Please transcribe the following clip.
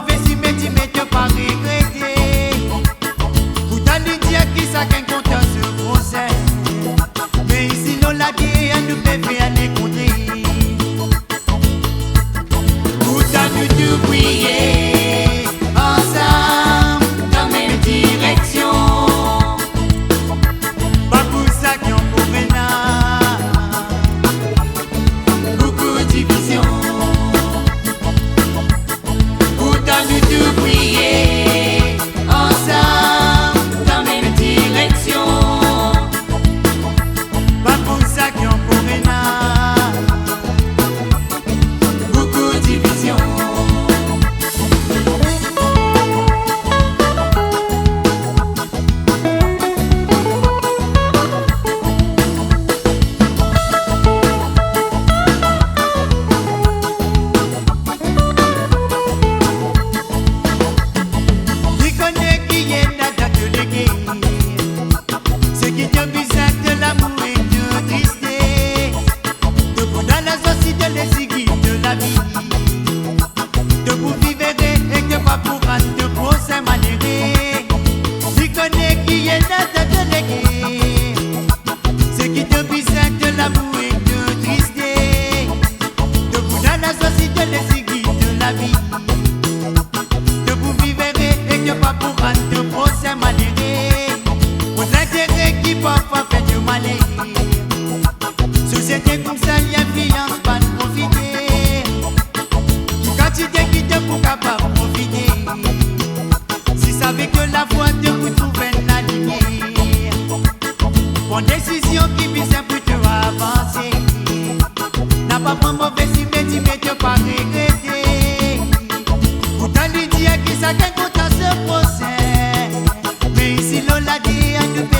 mauvais si mais tu m'es pas regretté. Pour t'aller dire qui ça qu'un compteur ce procès. Mais ici nous la guerre nous fait faire les compter. Pour t'aller te prier ensemble dans mes directions. Pas pour ça qu'on pourrait beaucoup de division. Pour t'aller te prier ensemble dans mes directions. Pas pour ça qu'on pourrait beaucoup de division. Ce qui te bizarre de l'amour et de tristesse. Debout dans la société, les aiguilles de la vie. Debout vivre et que pas pour te procès malheureux. Tu connais qui est là de te léguer. Ce qui te bizarre de l'amour et de tristesse. Debout dans la société, les aiguilles de la vie. Debout vivre et que pas pour te procès malheureux. Qui parfois fait du malheur. Société comme ça, il y a fiance, pas de profiter. Quand tu t'es quitté pour capable profiter. Si ça veut que la foi te retrouve la lumière. Bonne décision qui vise un peu te avancer. N'a pas prendre mauvais si mais tu m'es pas regretter. Pourtant lui dire qui ça qu'un compte à ce procès. Mais ici l'on l'a dit à nous faire.